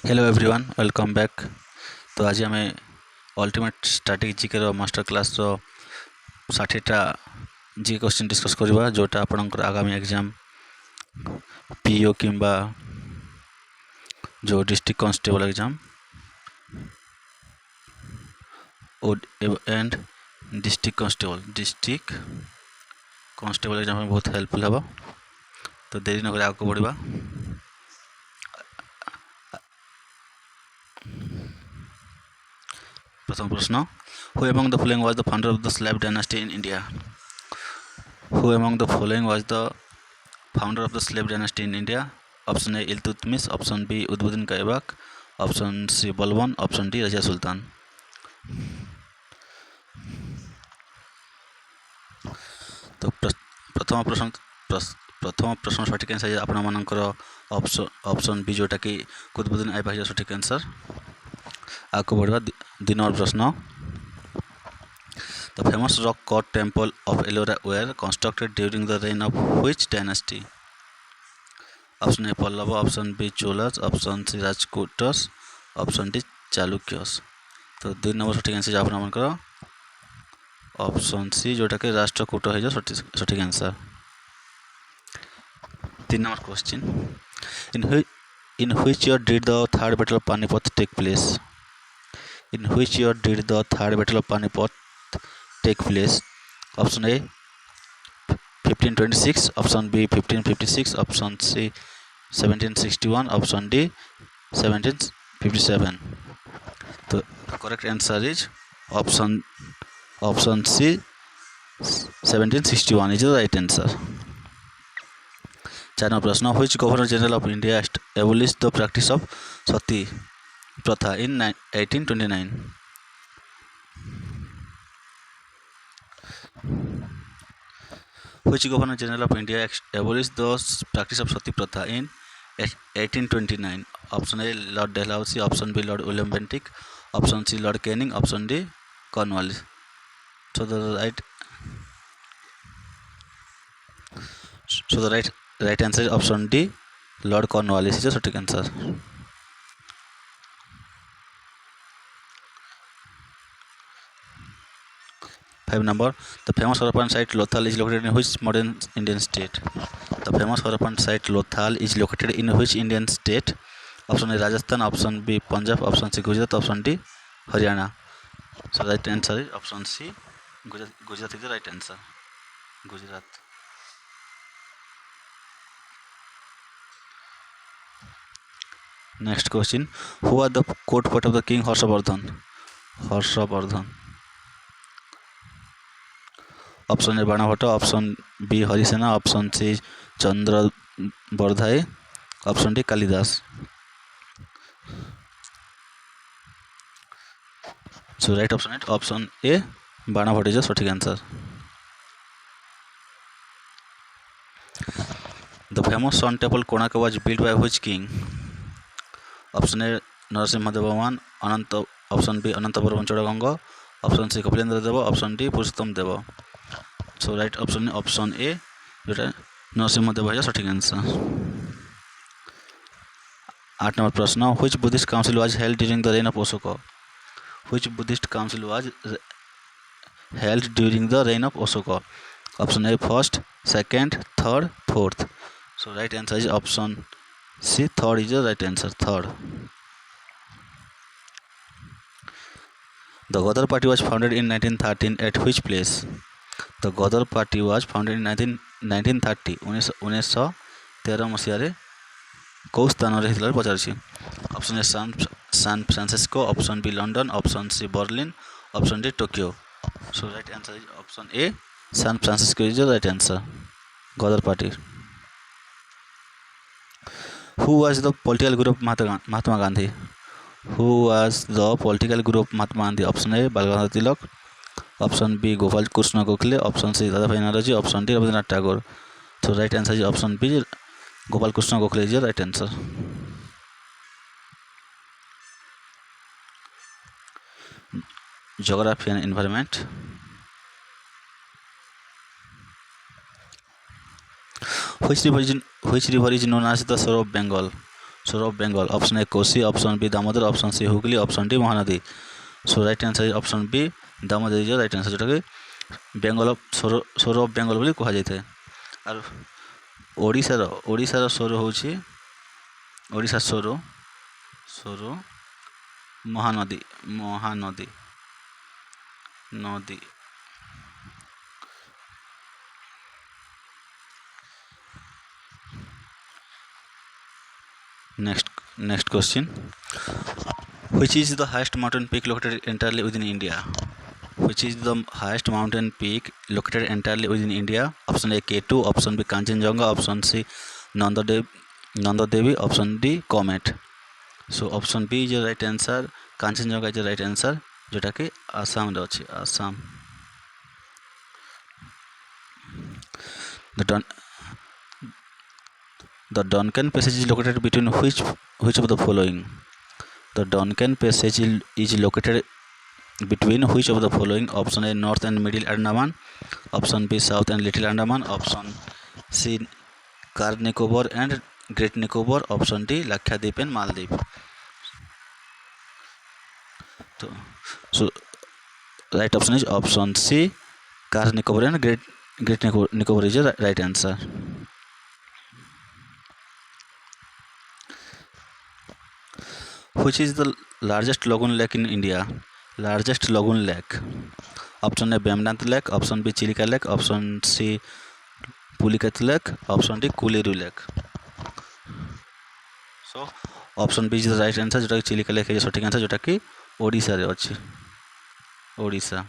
Hello everyone welcome back. तो आज आम ultimate static GK master class 60टा जीके क्वेश्चन डिस्कस करवा जोटा आपणकर आगामी एग्जाम पीओ किंबा जो district constable exam and district constable exam में बहुत हेल्पफुल हे। तो देरी नक आगे बढ़ा। प्रथम प्रश्न, who among the following was the founder of the slave dynasty in India? Who among the following was the founder of the slave dynasty in India? Option A Iltutmish, option B Qutbuddin का Aibak, option C Balban, option D Razia Sultan. तो प्रथम प्रश्न सठिक answer आपण मानकर option B जोटा कि कुतुबुद्दीन ऐबक सठिक आंसर। आगे बढ़ा। 2 नंबर प्रश्न, the famous rock cut temple of Ellora were constructed during the reign of which dynasty? Option A Pallava, option B Cholas, option C Rashtrakutas, option D Chalukyas. तो 2 नंबर सठिक आंसर आपनकर ऑप्शन सी जोटा कि राष्ट्रकूट है सठिक answer. 3 number question, in which year did the third battle of Panipat take place? In which year did the third battle of Panipat take place? Option A 1526, option B 1556, option C 1761, option D 1757. तो correct answer is option C 1761 is the right answer. 4 number प्रश्न, which governor general of India abolished the practice of sati प्रथा in 1829? Which governor general of India abolished the practice of sati pratha in 1829? Option A Lord Dalhousie, option B Lord William Bentinck, option C Lord Canning, option D Cornwallis. So the right answer is option D Lord Cornwallis is the correct answer. 5 number, the famous Harappan site Lothal is located in which modern Indian state? The famous Harappan site Lothal is located in which Indian state? Option A Rajasthan, option B Punjab, option C Gujarat, option D Haryana. So right answer is option C Gujarat is the right answer. Gujarat. Next question, who was the court poet of the king Harshavardhan? Option A Banabhatta, option B Harisena, option C Chand Bardai, option D Kalidas. So right option A Banabhatta is सठिक answer. The famous sun temple Konark was built by which king? Option A Narasimhadeva one, option B Anantavarman Chodaganga, option C Kapilendra Deva, option D Purushottam Deva. So right option A जोटा नरसिंहदेव है सठिक answer. 8 number प्रश्न, which Buddhist council was held during the reign of Ashoka? Which Buddhist council was held during the reign of Ashoka? Option A first, second, third, fourth. So right answer is option C third is the right answer, third. The Ghadar party was founded in 1913 at which place? The Ghadar party was founded in 1930 1913 मसीह कौ स्थान में पचार। Option A San Francisco, option B London, option C Berlin, option D Tokyo. So right answer is option A San Francisco is the right answer, Ghadar party. Who was the political guru of Mahatma Gandhi? Who was the political guru of Mahatma Gandhi? Option A Bal Gangadhar Tilak, option B Gopal Krishna Gokhale, option C Dadabhai Naoroji, option D Rabindranath Tagore. तो right answer is option B Gopal Krishna Gokhale is right answer. Geography and environment. Which river is known as the Sword of Bengal? source of Bengal. Option A Kosi, option B Damodar, option C Hooghly, option D Mahanadi. So right answer is option B Damodar is right answer, जोटा कि बेंगल सोर of Bengal बोली कह जाए। Are ओडिशार सोर होची ओडिशा सोर महानदी नदी। Next question. Which is the highest mountain peak located entirely within India? Which is the highest mountain peak located entirely within India? Option A K2, option B Kanchenjunga, option C Nanda Devi, option D Comet. So option B is the right answer. Kanchenjunga is the right answer, जोटा कि आसाम रे अछि। Assam. The Duncan Passage is located between which of the following? The Duncan Passage is located between which of the following? Option A North and Middle Andaman, option B South and Little Andaman, option C Car Nicobar and Great Nicobar, option D Lakshadweep and Maldives. So right option is option C Car Nicobar and Great Nicobar is the right answer. Which is the largest lagoon lake in India? Largest lagoon lake. Option A Bemnath Lake, option B Chilika Lake, option C Pulikat Lake, option D Kuliru Lake. So option B is the right answer, जोटा कि Chilika lake है सठिक answer, जोटा कि ओडिशा रे अछि। ओडिशा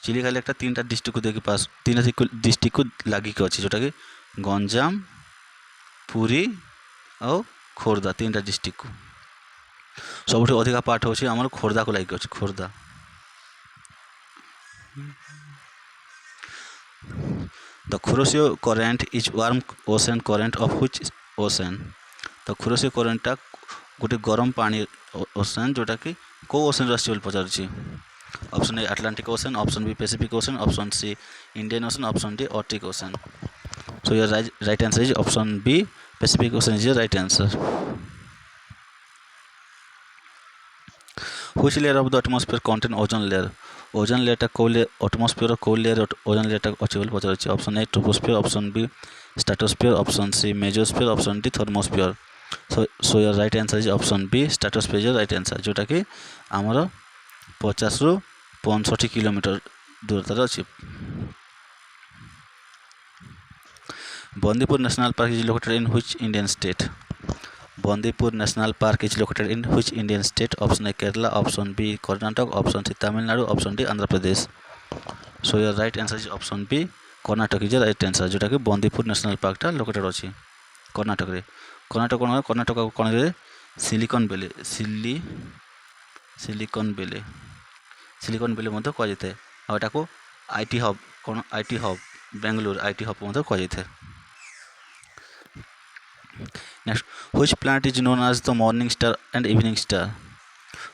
चिलिका लेकटा तीनटा district देखि पास तीन डिस्ट्रिक्ट को लागी के अछि, जोटा कि गंजाम पुरी और खोर्धा तीनटा डिस्ट्रिक्ट को। सबुठ अधिका पार्ट होछि हमर खोर्धा को लागी अछि। Khordha. The Kuroshio current is warm ocean current of which ocean? The Kuroshio current टा गोटे गरम पानी ओशन, जोटा कि को ओशन राशि बोली पचारुछि। Option A Atlantic Ocean, option B Pacific Ocean, option C Indian Ocean, option D Arctic Ocean. So your right answer is option B Pacific Ocean is your right answer. Which layer of the atmosphere contain ozone layer? Ozone layer टा को atmosphere को layer ozone layer टा अछि बोली पचारुछि। Option A troposphere, option B stratosphere, option C mesosphere, option D thermosphere. So your right answer is option B stratosphere is your right answer, जोटा कि आमर 50 रु 65 किलोमीटर दूरतार अछि। Bandipur National Park is located in which Indian state? Bandipur National Park is located in which Indian state? Option A Kerala, option B Karnataka, option C Tamil Nadu, option D Andhra Pradesh. So your right answer is option B Karnataka is the right answer, जोटा कि Bandipur National Park टा located अछि कर्नाटक रे। कर्नाटक को कोन रे silicon valley silicon valley मते कह जेते आ एटा को आईटी हब कोन IT hub Bengaluru IT hub मते कह जेते। Next which planet is known as the morning star and evening star?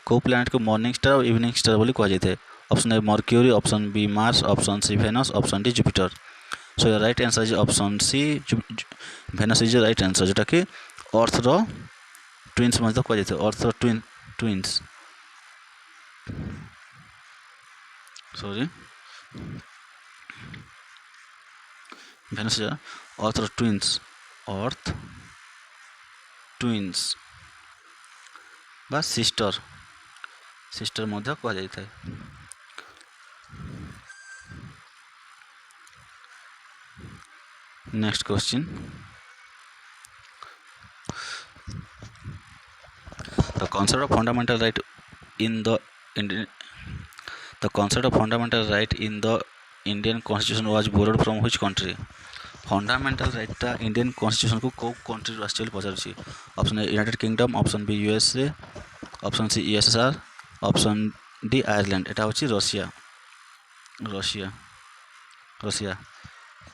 को प्लैनेट को मॉर्निंग स्टार और इवनिंग स्टार बोली कह जेते। Option A Mercury, option B Mars, option C Venus, option D Jupiter. So your right answer is option C Venus is right answer, जोटा कि Earth रो twins मते कह जेते। अर्थ रो ट्विन्स सॉरी वेनस अर्थ रो अर्थ ट्विन्स बा सिस्टर मध्य कह जाए। Next question the concept of fundamental right in the Indian constitution was borrowed from which country? Fundamental right टा इंडियन कॉन्स्टिट्यूशन को कंट्री राष्ट्रीय पचार। Option A United Kingdom, option B USA, option C USSR, option D Ireland. एटा होची Russia.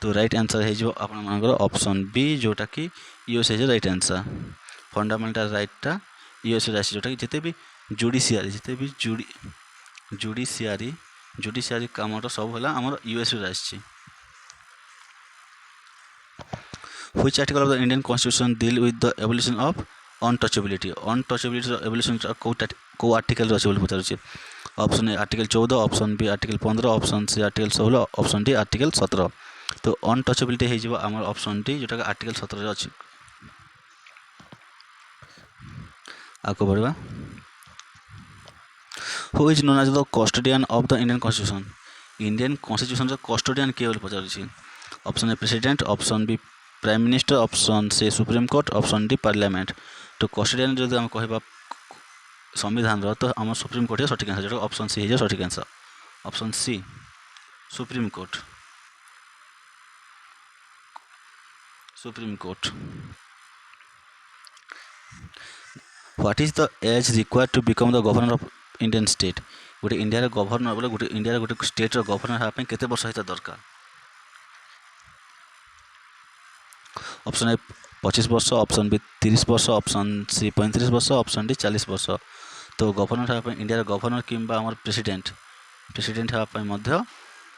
तो right answer है जो आपण मानकर ऑप्शन बी, जोटा कि USA is right answer. Fundamental right टा यूएसए राष्ट्रीय, जोटा कि जिते भी जुडिशियारी काम सब है आमर यूएसए राष्ट्रीय। Which article of the Indian Constitution deal with the abolition of untouchability? Untouchability abolition को आर्टिकल अच्छे बोली पचार option A article 14, option B article 15, option C article 16, option D article 17। तो अनटचेबिलिटी हो आम ऑप्शन डी जोटा article 17 अच्छी। आगे बढ़ा who is known as the custodian of the Indian constitution? Indian constitution custodian किए बोली पचार option A president, option B prime minister, option C Supreme Court, option D parliament. तो कस्टोडियन जब आम कह संविधान तो आम सुप्रीम कोर्ट सठिक आंसर जो ऑप्शन सी है सठिक answer option C Supreme Court. Supreme Court what is the age required to become the governor of Indian state? गोटे इंडिया गवर्नर बोले गोटे इंडिया गोटे स्टेट गवर्नर होगापी केते वर्ष होता दरकार? ऑप्शन ए 25 वर्ष, ऑप्शन बी 30 वर्ष, ऑप्शन सी 35 वर्ष, ऑप्शन डी 40 वर्ष। तो गवर्नर होगापी इंडिया गवर्नर किंबा आमर प्रेसिडेंट होगापी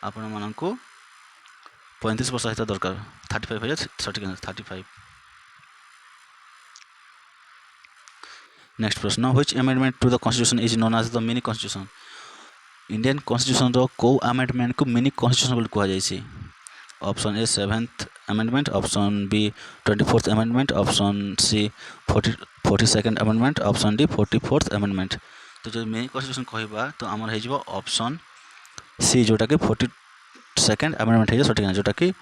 आपण मानू 35 वर्ष होता दरकार। 35 है सठिक आंसर 35। नेक्स्ट प्रश्न which amendment to the constitution is known as the mini constitution? Indian constitution रो को अमेंडमेंट को मिनी कॉन्स्टिट्यूशन बोली कहा जायछि? Option A 7th amendment, option B 24th amendment, option C 42nd amendment, option D 44th amendment. तो जो mini constitution कहबा तो आमर हो ऑप्शन सी जोटा कि 42nd अमेंडमेंट है सठिक जोटा कि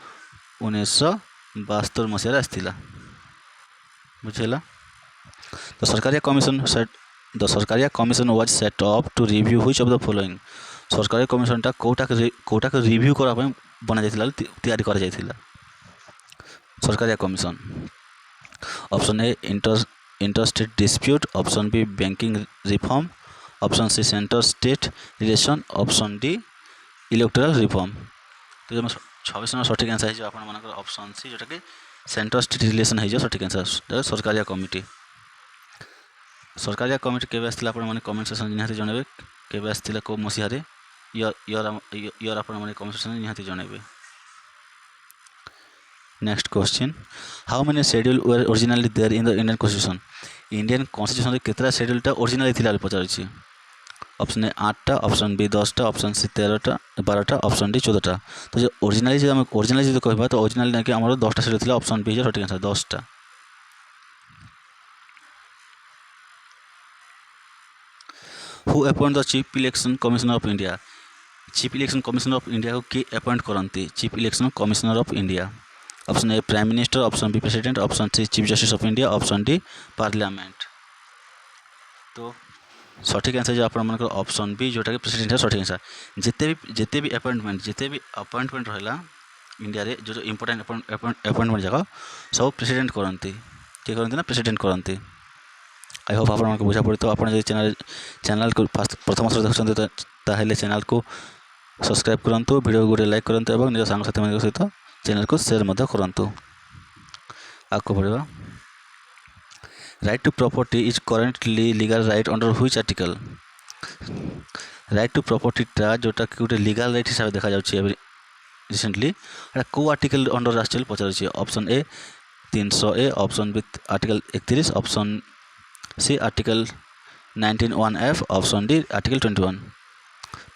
1972 मसीह आसला बुझेगा। The Sarkaria Commission was set up to review which of the following? सरकारी कमिशनटा कोटा के रिव्यू करने बना तैयारी कर Sarkaria commission. Option A interstate dispute, option B banking reform, option C centre state relation, option D electoral reform. तो जो 26 number सठिक answer है आप ऑप्शन सी जोटा कि सेंटर स्टेट रिलेशन है सठिक answer Sarkaria committee. Sarkaria committee केबे आसला आपण माने कमेंट सेक्शन निहाती जणेबे केबे आसथिला को मसिहारे ईयर आपण माने कमेंट सेक्शन निहाती जणेबे। Next question how many schedule were originally there in the Indian constitution? Indian constitution रे केतरा शेड्यूलटा ओरिजिनली थिला पचारछि? ऑप्शन ए 8टा, ऑप्शन बी 10टा, ऑप्शन सी 13टा 12टा, ऑप्शन डी 14टा। तो जो ओरिजिनली जो कहबा तो ओरिजिनली ना कि हमर 10टा शेड्यूल थिला ऑप्शन बी सठिक आंसर 10टा। Who appoint the chief election commissioner of India? Chief election commissioner of India को किए अपॉइंट करती? Chief election commissioner of India. Option A prime minister, option B president, option C chief justice of India, option D parliament. तो सठिक answer जो आप option B जोटा कि president है सठिक आंसर। जिते भी अपॉइंटमेंट रहा इंडिया रे जो इंपोर्टेंट अपॉइंटमेंट जाक सब प्रेसिडेंट करती किए करती ना प्रेसिडेंट करती। आई होप आपको बुझा पड़ी। तो आप चैनल को प्रथम थर देखते चैनल को सब्सक्राइब करूँ, वीडियो गोटे लाइक करूँ और निज सांगसाथी मान सहित चैनल को शेयर करूँ। आगे बढ़ा right to property is currently legal right under which article? Right to प्रॉपर्टीटा जोटा कि गोटे लीगल राइट हिसाब से देखा जाए रिसेंटली को आर्टिकल अंडर आस पचार? Option A 300A, option B article 31, option C article 19(1)(f), option D article 21।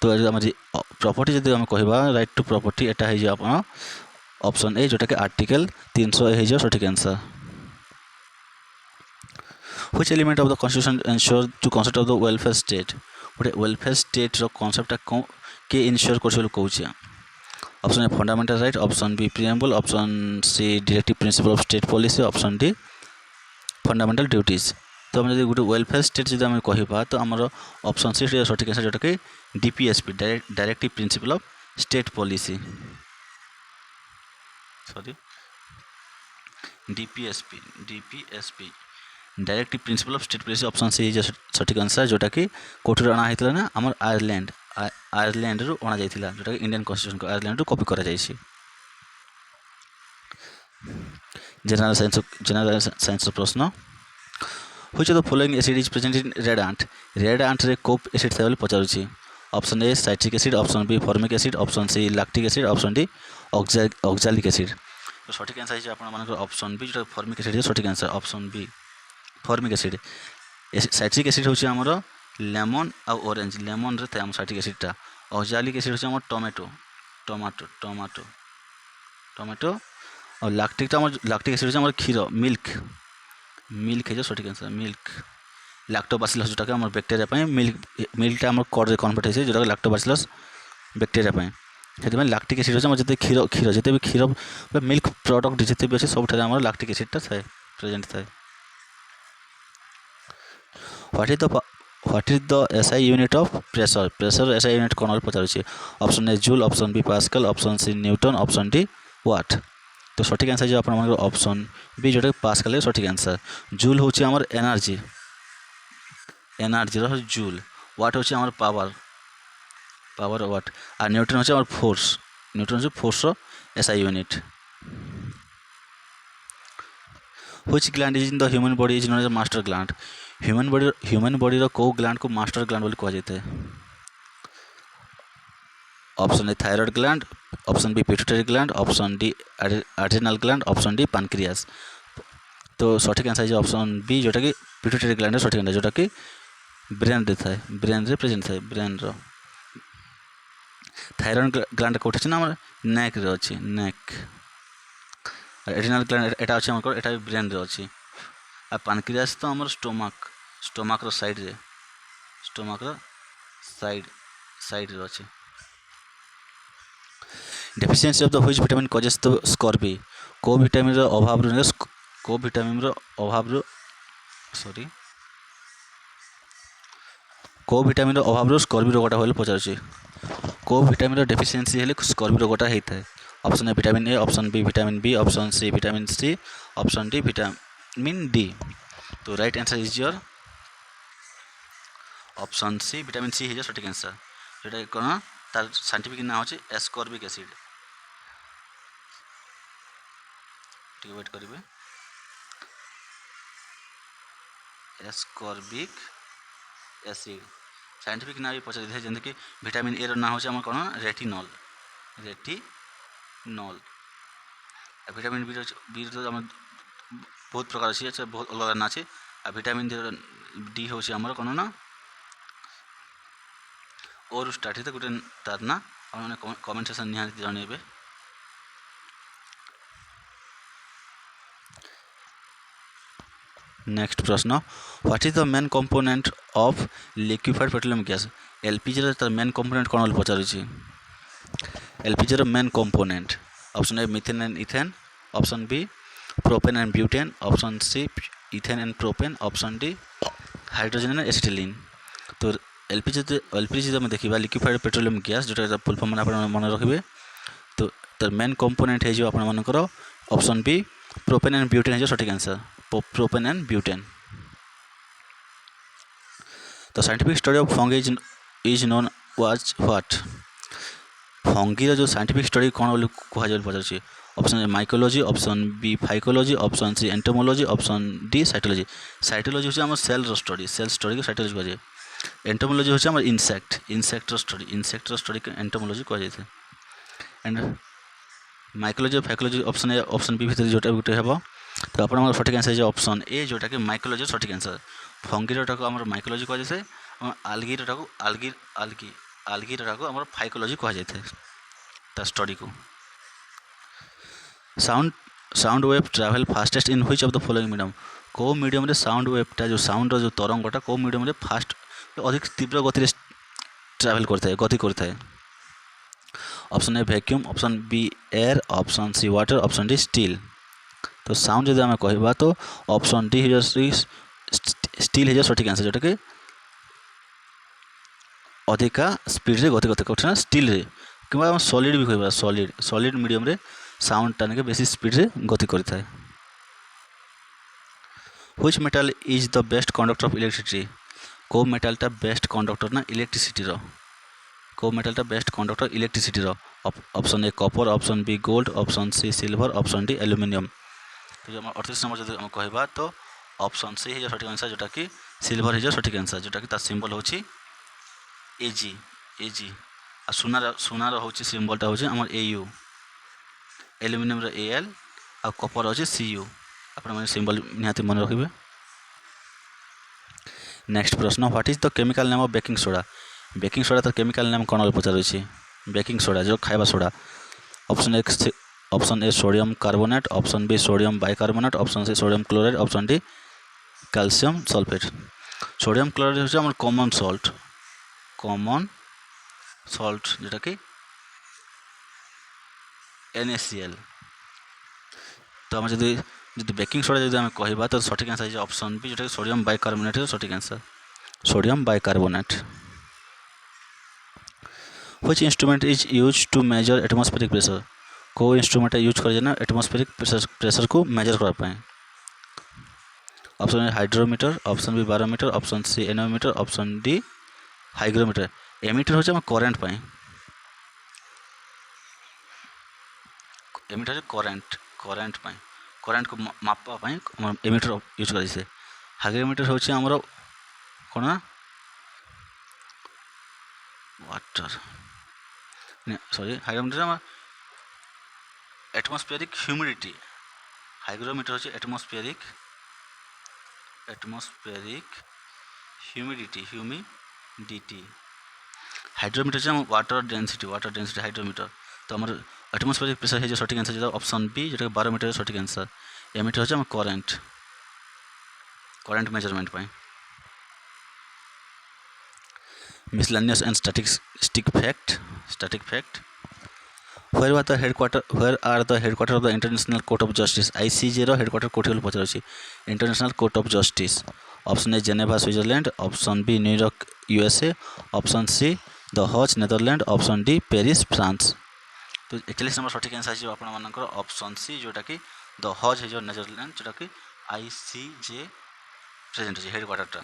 तो प्रॉपर्टी जब आम कह राइट टू प्रॉपर्टी एटा है ऑप्शन ए जोटा कि आर्टिकल 300A है सठिक answer. Which element of the constitution ensure to concept of the welfare state? गोटे वेलफेयर स्टेट रो कॉन्सेप्ट के इनश्योर कर कौन? Option A fundamental right, option B preamble, option C directive principle of state policy, option D fundamental duties. तो हम जब गोटे welfare state जब आम कह तो आमर ऑप्शन सी सठिक आंसर जोटा कि DPSP directive principle of state policy DPSP directive principle of state policy option C सठिक आंसर जोटा कि कोठर अणा होता ना आमर आयरलैंड रु अणा जाइथिला जोटा कि इंडियन कॉन्स्टिट्यूशन को आयरलैंड रु कॉपी करा जाइछि। जनरल साइंस प्रश्न which of the following acid is present in red ant? Red ant रे कोप एसिड था पचारुछि? Option A citric acid, option B formic acid, option C lactic acid, option D oxalic acid. सठिक answer है आपंकर option B जो formic acid है सठिक answer option B formic acid citric acid हूँ आमर लेमन आ ऑरेंज लेमन रे थाए साइट्रिक एसिडटा ऑक्जालिक एसिड हूँ टमेटो टमाटो टमाटो टमेटो और लैक्टिक एसिड हूँ क्षीर मिल्क मिल्क है सठिक आंसर मिल्क लैक्टोबासिलस जोटा आम बैक्टेरिया मिल्कटा आम कड़े कन्वर्ट होती जोटा लैक्टोबासिलस बैक्टेरिया से लैक्टिक एसिड हूँ जिते क्षीर क्षीर जिते भी क्षीर मिल्क प्रडक्ट जिते भी अच्छे सब लैक्टिक एसिडटा थाए प्रेजेंट थाए what is the SI unit of pressure pressure SI unit कौन पचार option A joule option B pascal option C newton option D watt तो सठिक आंसर जो आप ऑप्शन बी जोटा पास्कल सठिक आंसर जूल हूँ आम एनर्जी एनर्जी जूल वाट हूँ आम पावर पावर वाट और न्यूटन हूँ आम फोर्स न्यूटन हूँ force SI unit which gland is in the human body is known as master gland human body को ग्लैंड को मास्टर ग्लैंड बोली कहुए option A thyroid gland option B pituitary gland option D adrenal gland option D pancreas तो सठिक answer है option B जोटा कि pituitary gland सठिक आंसर जोटा कि ब्रेन रे थाए ब्रेन रे प्रेजेंट थाए ब्रेन रो थायराइड ग्लैंड कोठी ना हमर नेक रे अछि नेक एड्रिनल ग्लैंड एटा अछि हमर एटा ब्रेन रे अछि आ पैनक्रियास तो हमर स्टोमक रो साइड रे स्टोमक रो साइड रे अछि deficiency of the which vitamin causes the scurvy को विटामिन रो अभाव स्कर्वी रोगटा होले पचारछि को विटामिन रो डेफिशिएंसी हेले स्कर्वी रोगटा हेइथाय option A vitamin A option B vitamin B option C vitamin C option D vitamin D तो right answer is your option C vitamin C है सठिक आंसर जोटा कौन तार साइंटिफिक ना हो एस्कॉर्बिक एसिड ठीक वेट करेंगे एस्कॉर्बिक एसिड साइंटिफिक ना भी पचार थे जैसे कि विटामिन ए ना हो कौन रेटिनॉल विटामिन बी तो बहुत प्रकार अच्छे बहुत अलग ना अच्छे आ विटामिन डी हूँ आमर कौन ना और स्टार्ट होते गोटे तार ना आपने कमेंट सेक्शन निहाती जनइबे नेक्स्ट प्रश्न what is the main component of liquefied petroleum gas LPG तार मेन कंपोनेंट कौन बोली पचार LPG main component option A methane and ethane option B propane and butane option C ethane and propane option D hydrogen and acetylene तो LPG जो देखा liquefied petroleum gas जोटा full form मन रखिए तो तार मेन कंपोनेंट है जो आपर option B propane and butane है सठिक आंसर प्रोपेन एंड ब्यूटेन तो scientific study of fungi is known as what फंगीर जो साइंटिफिक स्टडी कौन बोली कहुए पचार option A mycology option B phycology option C entomology option D cytology cytology हूँ आम सेल स्टडी को साइटोलॉजी कहुए एंटोमोलॉजी हूँ आम इनसेक्टर स्टडी को एंटोमोलॉजी कहुए and mycology phycology option A option B भीतर जोटा गोटे हे तो आप सठिक आंसर है ऑप्शन ए जोटा कि माइकोलॉजी सठिक आंसर फंगीटा को आम माइकोलॉजी कहुए आलगीटा को आलगीटा को आम फाइकोलॉजी कहुए स्टडी को sound wave travel fastest in which of the following medium को मीडियम रे साउंड वेवटा जो साउंड जो तरंगटा को मीडियम रे फास्ट अधिक तीव्र गति ट्रैवल करता है गति करता है option A vacuum option B air option C water option D steel तो साउंड जो आम कहवा तो ऑप्शन डी स्टील है सठिक आंसर जोटा कि अधिका स्पीड रे गति करते कठिन स्टील रे कि सॉलिड भी कहवा सॉलिड मीडियम रे साउंड टाने बेसी स्पीड रे गति करता है which metal is the best conductor of electricity को मेटालटा बेस्ट कंडक्टर ना इलेक्ट्रिसिटी को मेटालटा best conductor electricity option A copper option B gold option C silver option D aluminium तो जो 38 नंबर जो कहवा तो ऑप्शन सी है सठिक आंसर जोटा कि सिल्वर है सठिक आंसर जोटा कि सिंबल हूँ एजी आ सुनार हूँ सिंबलटा हूँ आम AU एल्यूमिनियम AL ଆଉ କପର ଅଛି Cu। ଆପଣମାନେ ସିମ୍ବଲ୍ ନିହାତି ମନେ ରଖିବେ। ନେକ୍ସଟ ପ୍ରଶ୍ନ, what is the chemical name of baking soda? Baking soda ତ କେମିକାଲ ନେମ୍ କ'ଣ ପଚାରୁଛି? ବେକିଂ ସୋଡ଼ା ଯେଉଁ ଖାଇବା soda. Option A sodium carbonate, option B sodium bicarbonate, option C sodium chloride, option D calcium sulphate. Sodium chloride ହେଉଛି ଆମର common salt ଯେଉଁଟାକି NaCl। ତ ଆମେ ଯଦି ବେକିଂ ସୋଡ଼ା ଯଦି ଆମେ କହିବା ତ ସଠିକ୍ ଆନ୍ସର୍ ହେଇଯିବ ଅପସନ୍ ବି ଯେଉଁଟାକି ସୋଡ଼ିୟମ୍ ବାଇକାର୍ବୋନେଟ୍ ସଠିକ୍ answer. sodium bicarbonate. Which instrument is used to measure atmospheric pressure? को इंस्ट्रूमेंट यूज कर एटमॉस्फेरिक प्रेशर को मेजर करने। Option A hydrometer, option B barometer, option C anemometer, option D hygrometer. Ammeter हूँ current पाई, ammeter current पाई current को मापा पाई एमीटर यूज कर। हाइग्रोमीटर हूँ आमर कौन water sorry hygrometer atmospheric humidity. Hygrometer हूँ एटमॉस्फेरिक ह्यूमिडिटी। हाइड्रोमीटर से वाटर डेंसिटी हाइड्रोमीटर। तो आम एटमॉस्फेरिक प्रेशर है सठिक आंसर ऑप्शन बी जो बारोमीटर सठिक आंसर। एमीटर हूँ current measurement pi. Miscellaneous and static fact. Where are the headquarters of the International Court of Justice? ICJ रो headquarter कोठी बोली पचार international court of justice. Option A Geneva Switzerland, option B न्यूयॉर्क USA, option C the Hague Netherland, option D Paris France. तो 41 number सठिक answer है आपनकर option C जोटा कि द हज है नेदरलैंड जोटा कि ICJ प्रेजेंट है headquarter.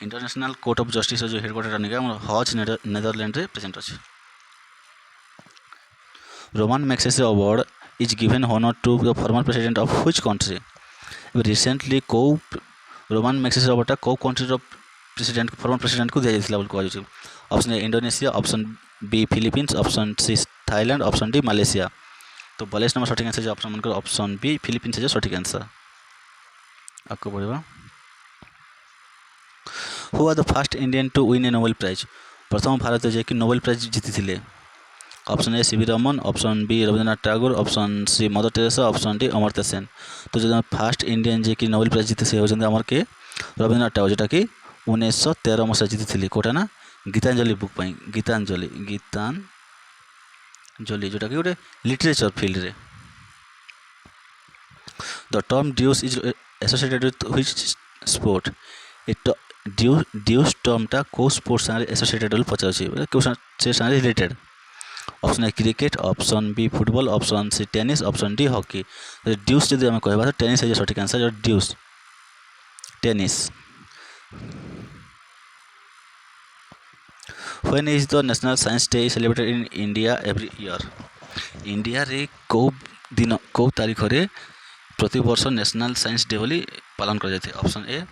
International court of justice जो हेडक्वार्टर निका हज नेदरलैंड रे प्रेजेंट अच्छे। Ramon Magsaysay award is given honour to the former president of which country? Recently कौ रोमन मैग्सेसे अवार्ड कौ कंट्री प्रेसिडेंट फॉर्मर प्रेसिडेंट को दिया जाता कहु। Option A Indonesia, option B Philippines, option C Thailand, option D Malaysia. तो 42 number सठिक answer option मन option B Philippines है सठिक आंसर। आपको बढ़िया who are the first Indian to win a Nobel prize? प्रथम भारतीय जे कि नोबेल प्राइज जीति। Option A CV Raman, option B Rabindranath Tagore, option C Mother Teresa, option D Amartya Sen. तो जो फास्ट इंडियन जे कि नोबेल प्राइज जीति से होती आमर के रविंद्रनाथ टैगोर जोटा कि 1913 मसीहा जीति कौटा ना गीतांजलि बुक पाई। गीतांजलि जोटा कि गोटे लिटरेचर फील्ड रे। The term deuce is associated with which sport? Deuce टर्मटा कौ स्पोर्ट्स साथ एसोसिएटेड बोली पचार कौ से related? Option A cricket, option B football, option C tennis, option D hockey. Deuce जब आम कह टेनिस है सठिक answer deuce tennis. When is the national science day celebrated in India every year? India रे कौ तारीख रे प्रति वर्ष नेशनल साइंस डे बोली पालन कर जाए? Option A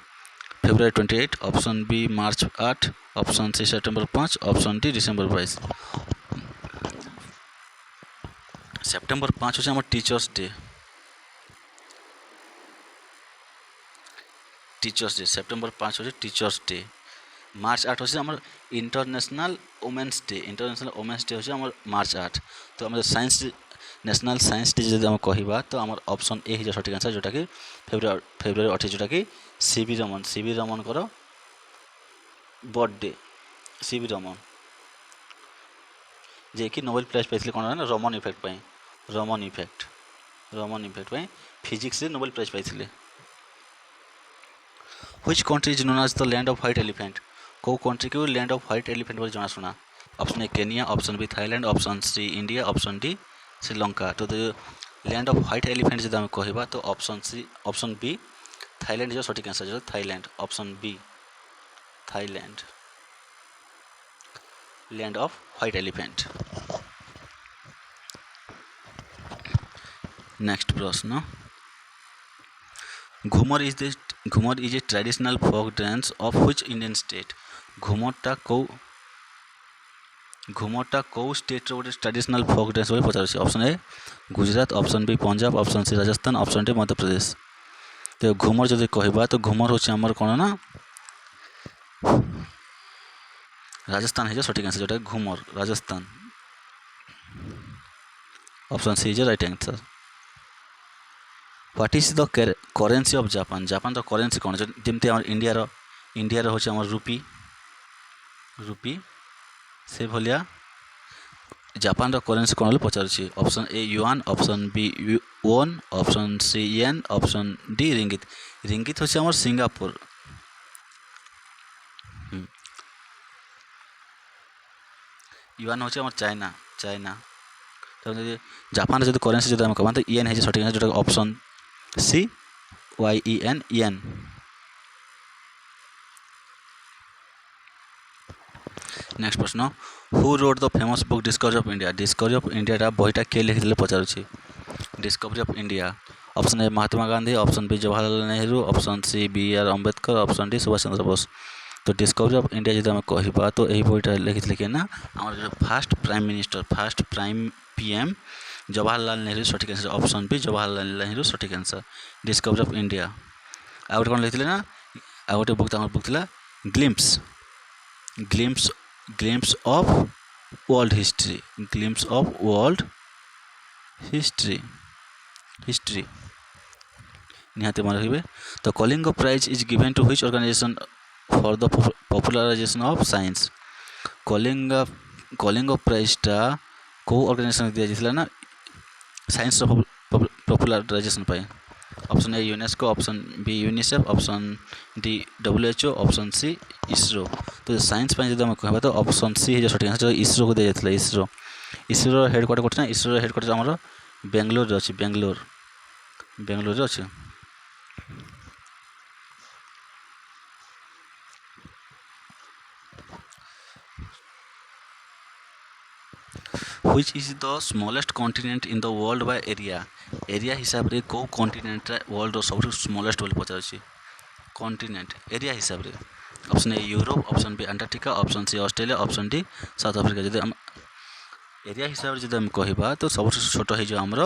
February 28, option B March 8, option C September 5, option D December 22। September 5 हूँ टीचर्स डे। सेप्टेम्बर 5 हूँ टीचर्स डे। मार्च 8 हूँ इंटरनेशनल वुमेन्स डे। हूँ मार्च 8। तो आम साइंस नेशनल साइंस डे जब आम कह तो आम ऑप्शन ए है सठिक आंसर जोटा कि February 28 जोटा कि CV Raman birthday. CV Raman जे कि नोबेल प्राइज पाई कौन ना रमन इफेक्ट फिजिक्स से नोबेल प्राइज पाई। Which country is known as the land of white elephant? कौ कंट्री को लैंड ऑफ व्हाइट एलिफेंट बोली जनाशुना? Option A Kenya, option B Thailand, option C India, option D Sri Lanka. तो लैंड ऑफ व्हाइट एलिफेंट जब आम कह तो ऑप्शन बी थाईलैंड जो सठिक answer Thailand. Option B Thailand land of white elephant. Next प्रश्न, Ghoomar is a traditional folk dance of which Indian state? घूमरटा कौ ଘୁମରଟା କେଉଁ ଷ୍ଟେଟ୍ର ଗୋଟେ ଟ୍ରାଡିସନାଲ୍ ଫୋକ୍ ଡ୍ୟାନ୍ସ ବୋଲି ପଚାରୁଛି। ଅପସନ୍ ଏ Gujarat, option B Punjab, option C Rajasthan, option D Madhya Pradesh. ତ ଘୁମର ଯଦି କହିବା ତ ଘୁମର ହେଉଛି ଆମର କ'ଣ ନା ରାଜସ୍ଥାନ ହେଇଯିବ ସଠିକ୍ ଆନ୍ସର୍, ଯେଉଁଟା Ghoomar Rajasthan. Option C is right answer. What is the currency of Japan? ଜାପାନର କରେନ୍ସି କ'ଣ? ଯେମିତି ଆମର ଇଣ୍ଡିଆର ହେଉଛି ଆମର ରୁପି ସେଭଳିଆ ଜାପାନର କରେନ୍ସି କ'ଣ ବୋଲି ପଚାରୁଛି। Option A yuan, option B won, option C yen, option D ringgit. Ringgit ହେଉଛି ଆମର ସିଙ୍ଗାପୁର। ୟୁଆନ୍ ହେଉଛି ଆମର ଚାଇନା। ତ ଯଦି ଜାପାନର ଯଦି କରେନ୍ସି ଯଦି ଆମେ କହିବା ତ ୟେନ୍ ହେଇଛି ସଠିକ୍ ଆନ୍ସର୍, ଯେଉଁଟା option C YEN yen. Next ପ୍ରଶ୍ନ, who wrote the famous book discovery of India? Discovery of ଇଣ୍ଡିଆଟା ବହିଟା କିଏ ଲେଖିଥିଲେ ପଚାରୁଛି। Discovery of India option A Mahatma Gandhi, option B Jawaharlal Nehru, option C BR Ambedkar, option D Subhash Chandra Bose. ତ ଡିସ୍କଭରି ଅଫ୍ ଇଣ୍ଡିଆ ଯଦି ଆମେ କହିବା ତ ଏହି ବହିଟା ଲେଖିଥିଲେ କିଏ ନା ଆମର first prime minister, first prime PM Jawaharlal Nehru ସଠିକ୍ answer. Option B Jawaharlal Nehru ସଠିକ୍ ଆନ୍ସର୍। Discovery of India. ଆଉ ଗୋଟେ କ'ଣ ଲେଖିଥିଲେ ନା ଆଉ ଗୋଟେ ବୁକ୍ ତାଙ୍କର ବୁକ୍ ଥିଲା glimpses of world history. Glimpses of world history ନିହାତି ମନେ ରଖିବେ। ତ Kalinga prize is given to which organisation for the popularisation of science? Kalinga ପ୍ରାଇଜ୍ଟା କେଉଁ ଅର୍ଗାନାଇଜେସନ୍ ଦିଆଯାଇଥିଲା ନା ସାଇନ୍ସର ପପୁଲାରାଇଜେସନ୍ ପାଇଁ। Option A UNESCO, option B UNICEF, option D WHO, option C ISRO. ତ ସାଇନ୍ସ ପାଇଁ ଯଦି ଆମେ କହିବା ତ ଅପସନ୍ ସି ହେଇଯିବ ସଠିକ୍ ଆନ୍ସର୍, ଇସ୍ରୋକୁ ଦିଆଯାଇଥିଲା। ଇସ୍ରୋର ହେଡ଼କ୍ୱାର୍ଟର କୋଉଠି ନା ଇସ୍ରୋର ହେଡ଼କ୍ୱାର୍ଟର ଆମର ବେଙ୍ଗଲୋରରେ ଅଛି। ବେଙ୍ଗଲୋରରେ ଅଛି। Which is the smallest continent in the world by area? Area हिसाब रे को कॉन्टिनेंट वर्ल्ड सब स्मॉलेस्ट बोली पचार कॉन्टिनेंट एरिया हिसाब रे। Option A Europe, option B Antarctica, option C Australia, option D South Africa. जब एरिया हिसाब से जब कहवा तो सब छोट हो आमर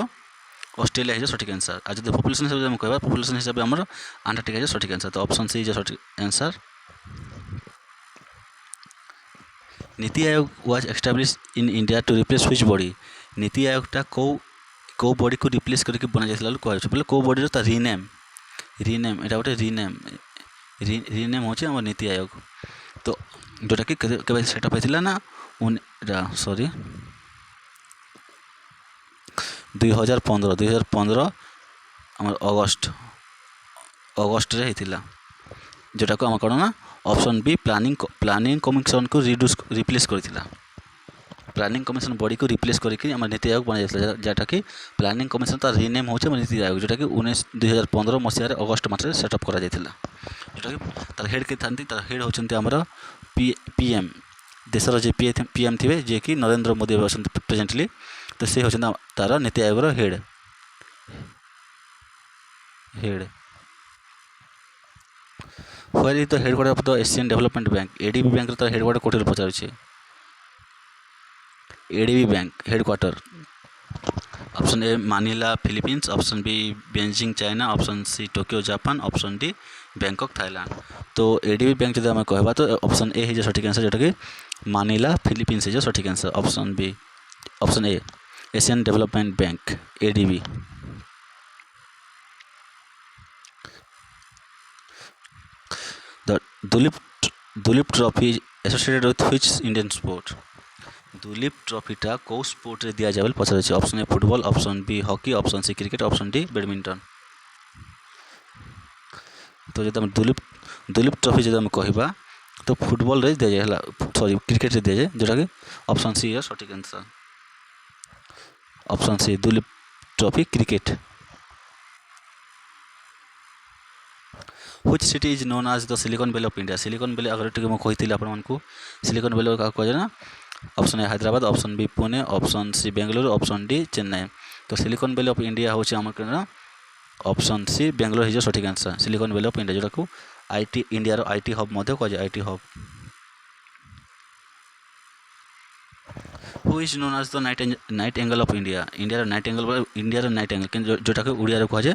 ऑस्ट्रेलिया है सठिक आंसर। आज जब पॉपुलेशन हिसाब से कहवा पॉपुलेशन हिसाब से आमर अंटार्कटिका है सठिक आंसर। तो ऑप्शन सी इज सठिक answer. NITI Aayog was establish in India to replace which body? NITI आयोगटा कौ बॉडी को रिप्लेस करके बना जाइला कहु बोले कौ बॉडी ता रिनेम एटा गोटे रिनेम होचे हमर नीति आयोग। तो जोटा कि केबे सेटअप होइतिला ना सॉरी 2015 हमर अगस्त रे होइतिला, जोटा को हम कौन ना ऑप्शन बी प्लानिंग कमिशन को रिप्लेस करथिला। प्लानिंग कमिशन बॉडी को रिप्लेस करके हम नीति आयोग बना जाता जोटा कि प्लानिंग कमिशन तार रिनेम होचे नीति आयोग, जोटा कि 2015 मसीह अगस्त मासरे सेटअप करा जाइतिला। जोटा कि तार हेड के थांती तार हेड होचंती हमर PM देशर जे PM थिबे जे कि नरेंद्र मोदी अछंती प्रेजेंटली। तो से होचंती तार नीति आयोग रो head. Where is the headquarter of the Asian Development Bank? ADB bank रो हेडक्वार्टर कोठी पचार छे। ADB bank headquarter option A Manila Philippines, option B Beijing China, option C Tokyo Japan, option D Bangkok Thailand. तो ADB bank जब आम कहवा तो option A है सठिक आंसर, जोटा कि मानिला फिलीपींस है सठिक answer. Option A Asian development bank ADB। The Duleep trophy associated with which Indian sport? Duleep ट्रॉफीटा कौ स्पोर्ट रे दिया जाए पचार। Option A football, option B hockey, option C cricket, option D badminton. तो जब दुलीप ट्रॉफी जब कहवा तो फुटबॉल रे दिया जाए, सॉरी क्रिकेट रे दिया जाए, जोटा कि ऑप्शन सी है सठिक answer. Option C Duleep trophy cricket. Which city is known as the Silicon Valley of India? Silicon Valley अगर टिके मैं कही आपको Silicon Valley का कहे ना option A Hyderabad, option B Pune, option C Bengaluru, option D Chennai. तो सिलिकॉन वैली ऑफ इंडिया होचे हमर ऑप्शन सी बेंगलोर हिज सठिक answer. Silicon valley of India जोटा को IT इंडिया रो IT हब मध्य कह जाए IT hub. Who is known as the nightingale of India India nightingale India nightingale कि जोटा कि ओडिया कहुए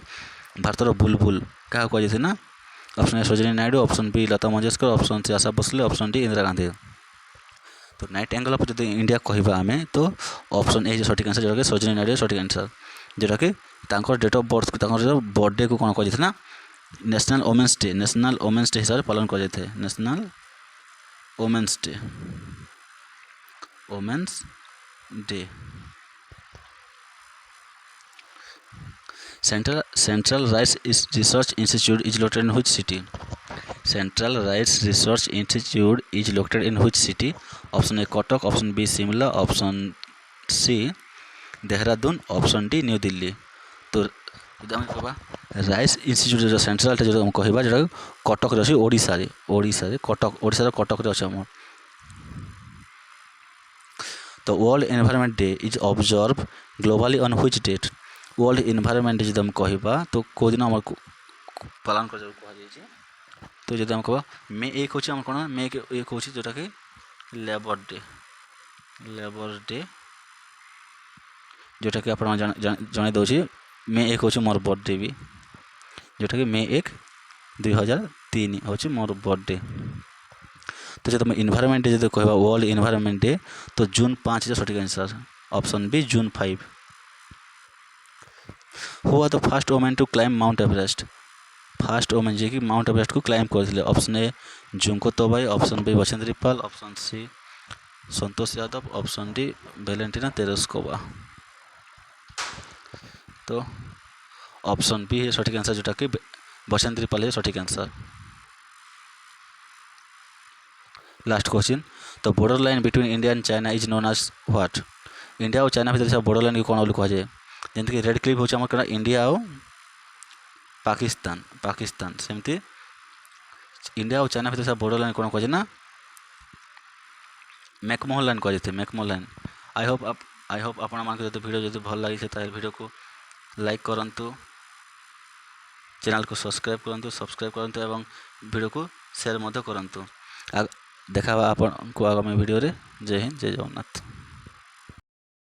भारतर बुलबुल क्या कहुए ना option A Sarojini Naidu option B Lata Mangeshkar option C Asha Bhosle option D Indira Gandhi तो नाइट एंगल ऑफ जो इंडिया कहवा आम तो ऑप्शन ए सठिक आंसर जोटा कि सरोजिनी नायडू सठिक आंसर जोटा कि डेट ऑफ बर्थ बर्थडे को कौन कहुए ना नेशनल वोमेन्स डे हिसाब से पालन कर national women's day Central Rice Research Institute is located in which city? Central Rice Research Institute is located in which city? Option A Kotak, option B Shimla, option C Dehradun, option D new Delhi. तो कहवा rice institute जो central जो कहवा जो कटक अच्छी ओडिशा कटक अच्छे आम तो world environment day is observe globally on which date world environment day जब कहवा तो कौ दिन आम पालन कर तो जब कह मे 1 हूँ कौन मे 1 हूँ जोटा कि लेबर डे जोटा कि आप जन दूसरी मे 1 हूँ मोर बर्थडे भी जोटा कि मे 1 2003 हूँ मोर बर्थडे तो जब तुम इन्वायरमेंट डे जो कहवा वर्ल्ड इन्वायरमेंट डे तो जून 5 जो सठिक answer option B June 5 who are the first women to climb Mount Everest first women जी कि माउंट एवरेस्ट को क्लाइम करते option A Junko Tabei option B Bachendri Pal option C Santosh Yadav option D Valentina Tereshkova तो option B है सठिक answer जोटा कि बछेंद्री पाल है सठिक आंसर। लास्ट क्वेश्चन तो border line between India and China is known as what India और चाइना भर बॉर्डर लाइन को कौन कहुए जमीक रेड क्लिफ हूँ इंडिया और पाकिस्तान सेमती इंडिया और चाइना भर बॉर्डर लाइन कौन कहुए ना मैकमोहन लाइन कहुए मैकमोहन लाइन। आई होप आपण मानक जो वीडियो जो भल लगी वीडियो को लाइक करंतु चैनल को सब्सक्राइब करंतु एवं वीडियो को शेयर करंतु देखा आपको आगामी वीडियो रे। जय हिंद जय जगन्नाथ।